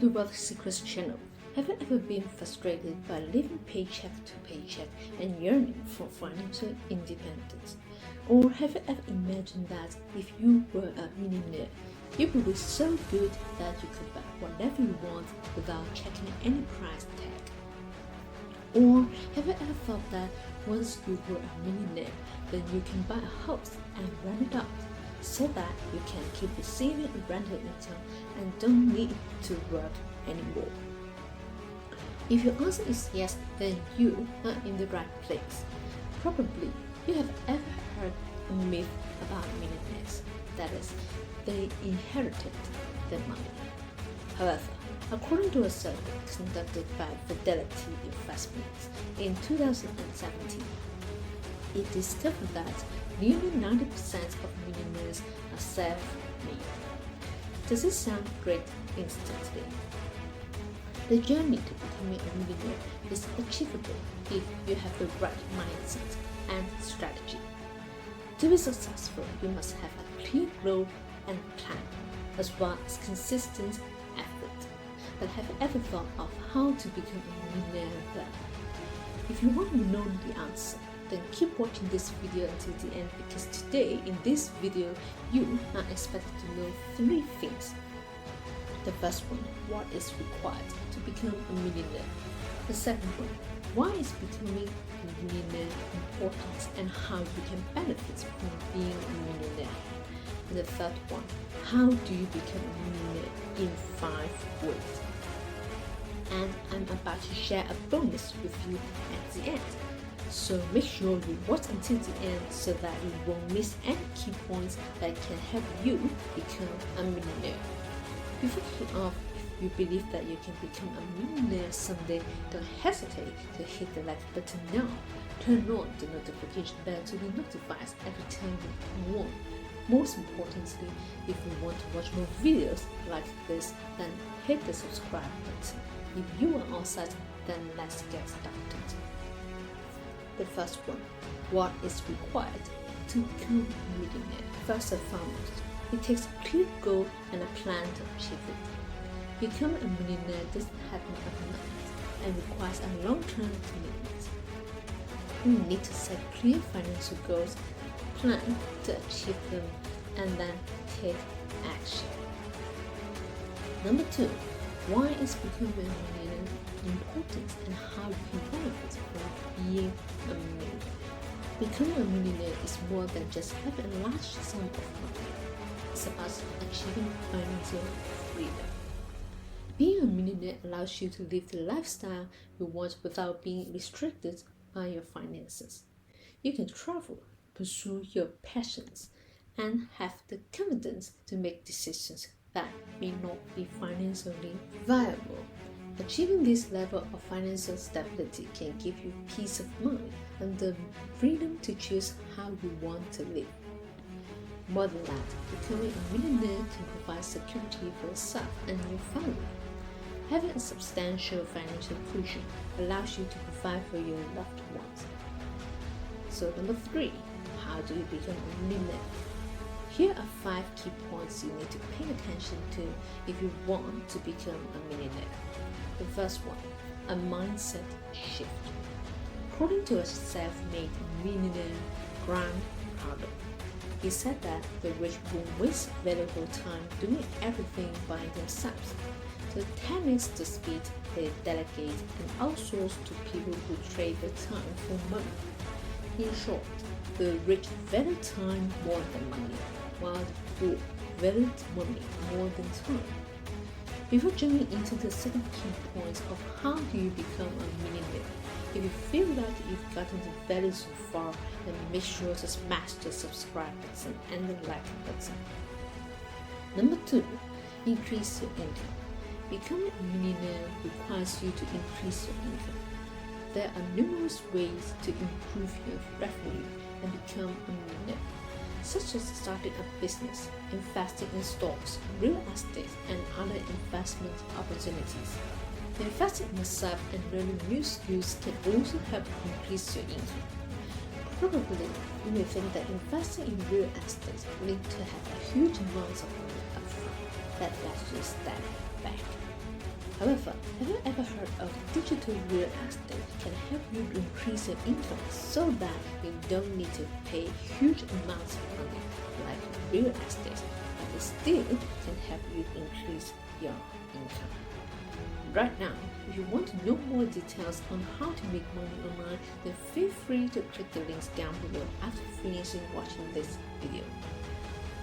to the Wealth Secrets channel. Have you ever been frustrated by living paycheck to paycheck and yearning for financial independence? Or have you ever imagined that if you were a millionaire, you would be so good that you could buy whatever you want without checking any price tag? Or have you ever thought that once you were a millionaire, then you can buy a house and rent it out, so that you can keep receiving a rental income and don't need to work anymore? If your answer is yes, then you are in the right place. Probably you have ever heard a myth about millionaires, that is, they inherited their money. However, according to a survey conducted by Fidelity Investments in 2017, it discovered that nearly 90% of millionaires are self-made. Does it sound great instantly? The journey to becoming a millionaire is achievable if you have the right mindset and strategy. To be successful, you must have a clear goal and plan, as well as consistent effort. But have you ever thought of how to become a millionaire then? If you want to know the answer, then keep watching this video until the end, because today in this video you are expected to know 3 things. The first one, what is required to become a millionaire? The second one, why is becoming a millionaire important and how you can benefit from being a millionaire? And the third one, how do you become a millionaire in 5 ways? And I'm about to share a bonus with you at the end. So make sure you watch until the end so that you won't miss any key points that can help you become a millionaire. Before kicking off, if you believe that you can become a millionaire someday, don't hesitate to hit the like button now. Turn on the notification bell to be notified every time you won. Most importantly, if you want to watch more videos like this, then hit the subscribe button. If you are all set, then let's get started. The first one, what is required to become a millionaire? First and foremost, it takes a clear goal and a plan to achieve it. Becoming a millionaire doesn't happen overnight and requires a long-term commitment. You need to set clear financial goals, plan to achieve them, and then take action. Number 2, why is becoming a millionaire important and how you can benefit from being a millionaire? Becoming a millionaire is more than just having a large sum of money. It's about achieving financial freedom. Being a millionaire allows you to live the lifestyle you want without being restricted by your finances. You can travel, pursue your passions, and have the confidence to make decisions that may not be financially viable. Achieving this level of financial stability can give you peace of mind and the freedom to choose how you want to live. More than that, becoming a millionaire can provide security for yourself and your family. Having a substantial financial cushion allows you to provide for your loved ones. So number 3, how do you become a millionaire? Here are 5 key points you need to pay attention to if you want to become a millionaire. The first one, a mindset shift. According to a self-made millionaire, Grant Cardone, he said that the rich won't waste valuable time doing everything by themselves. To 10x the speed, they delegate and outsource to people who trade their time for money. In short, the rich value time more than money, while the poor value money more than time. Before jumping into the second key point of how do you become a millionaire, if you feel like you've gotten the value so far, then make sure to smash the subscribe button and the like button. Number 2, increase your income. Becoming a millionaire requires you to increase your income. There are numerous ways to improve your revenue and become a millionaire, such as starting a business, investing in stocks, real estate, and other investment opportunities. Investing in yourself and learning new skills can also help increase your income. Probably, you may think that investing in real estate will need to have a huge amount of money upfront. That's actually a step back. However, have you ever heard of digital real estate can help you increase your income so that you don't need to pay huge amounts of money like real estate, but it still can help you increase your income. Right now, if you want to know more details on how to make money online, then feel free to click the links down below after finishing watching this video.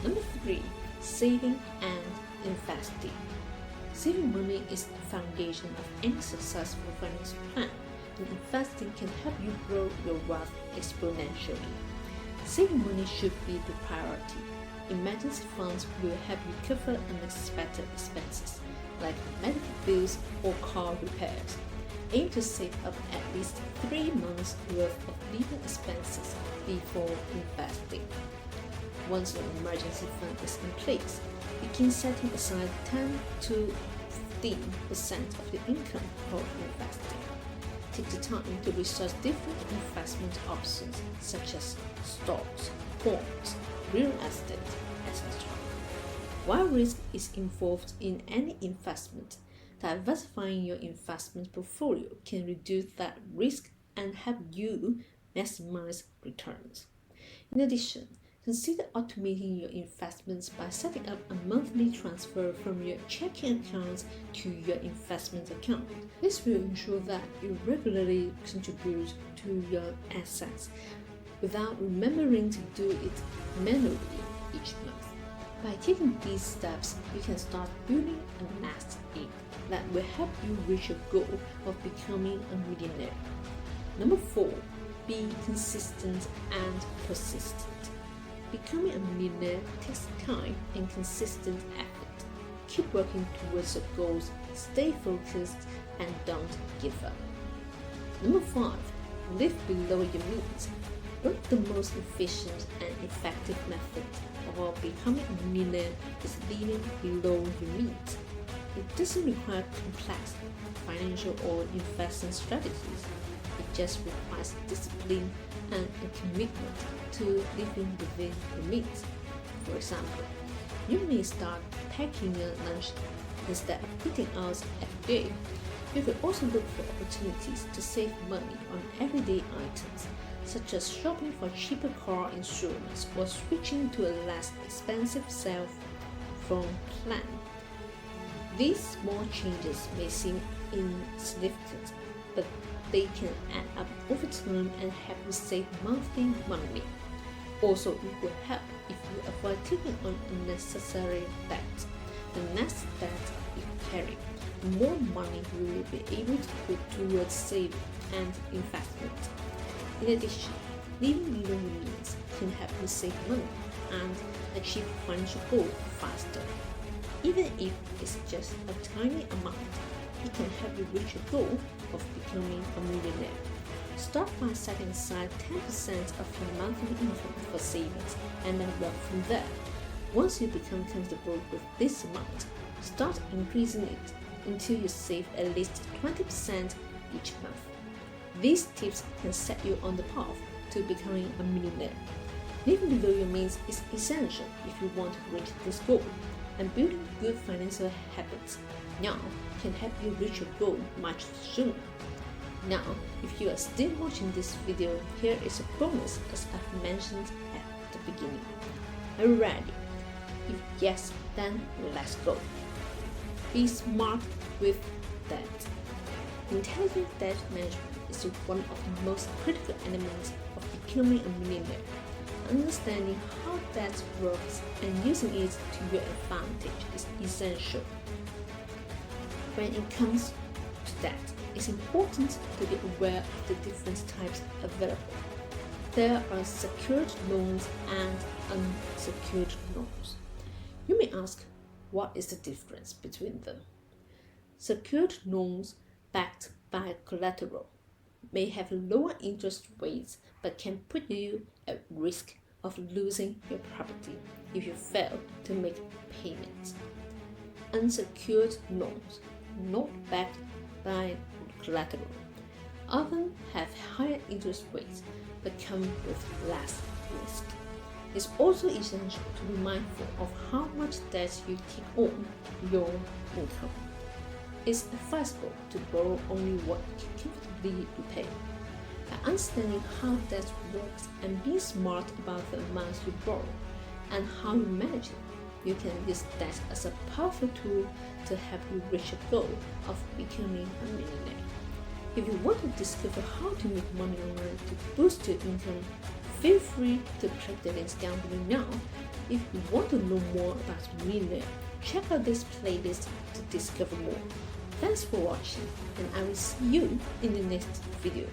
Number 3. Saving and investing. Saving money is the foundation of any successful financial plan, and investing can help you grow your wealth exponentially. Saving money should be the priority. Emergency funds will help you cover unexpected expenses like medical bills or car repairs. Aim to save up at least 3 months' worth of living expenses before investing. Once your emergency fund is in place, begin setting aside 10 to 15% of your income for investing. Take the time to research different investment options such as stocks, bonds, real estate, etc. While risk is involved in any investment, diversifying your investment portfolio can reduce that risk and help you maximize returns. In addition, consider automating your investments by setting up a monthly transfer from your checking account to your investment account. This will ensure that you regularly contribute to your assets without remembering to do it manually each month. By taking these steps, you can start building a nest egg that will help you reach your goal of becoming a millionaire. Number 4. Be consistent and persistent. Becoming a millionaire takes time and consistent effort. Keep working towards your goals, stay focused, and don't give up. Number 5. Live below your means. One of the most efficient and effective methods of becoming a millionaire is living below your means. It doesn't require complex financial or investment strategies. It just requires discipline and a commitment to living within your means. For example, you may start packing your lunch instead of eating out every day. You could also look for opportunities to save money on everyday items, such as shopping for cheaper car insurance or switching to a less expensive cell phone plan. These small changes may seem insignificant, but they can add up over time and help you save monthly money. Also, it will help if you avoid taking on unnecessary debt. The less debt you carry, the more money you will be able to put towards saving and investment. In addition, living below your means can help you save money and achieve financial goals faster. Even if it's just a tiny amount, it can help you reach your goal of becoming a millionaire. Start by setting aside 10% of your monthly income for savings and then work from there. Once you become comfortable with this amount, start increasing it until you save at least 20% each month. These tips can set you on the path to becoming a millionaire. Living below your means is essential if you want to reach this goal, and building good financial habits now can help you reach your goal much sooner. Now, if you are still watching this video, here is a bonus as I've mentioned at the beginning. Are you ready? If yes, then let's go. Be smart with debt. Intelligent debt management is one of the most critical elements of becoming a millionaire. Understanding how debt works and using it to your advantage is essential. When it comes to debt, it's important to be aware of the different types available. There are secured loans and unsecured loans. You may ask, what is the difference between them? Secured loans backed by collateral may have lower interest rates but can put you at risk of losing your property if you fail to make payments. Unsecured loans, not backed by collateral, often have higher interest rates but come with less risk. It's also essential to be mindful of how much debt you take on your income. It's advisable to borrow only what you can comfortably repay. By understanding how debt works and being smart about the amounts you borrow and how you manage it, you can use debt as a powerful tool to help you reach your goal of becoming a millionaire. If you want to discover how to make money online to boost your income, feel free to click the links down below now. If you want to know more about Millionaire, check out this playlist to discover more. Thanks for watching, and I will see you in the next video.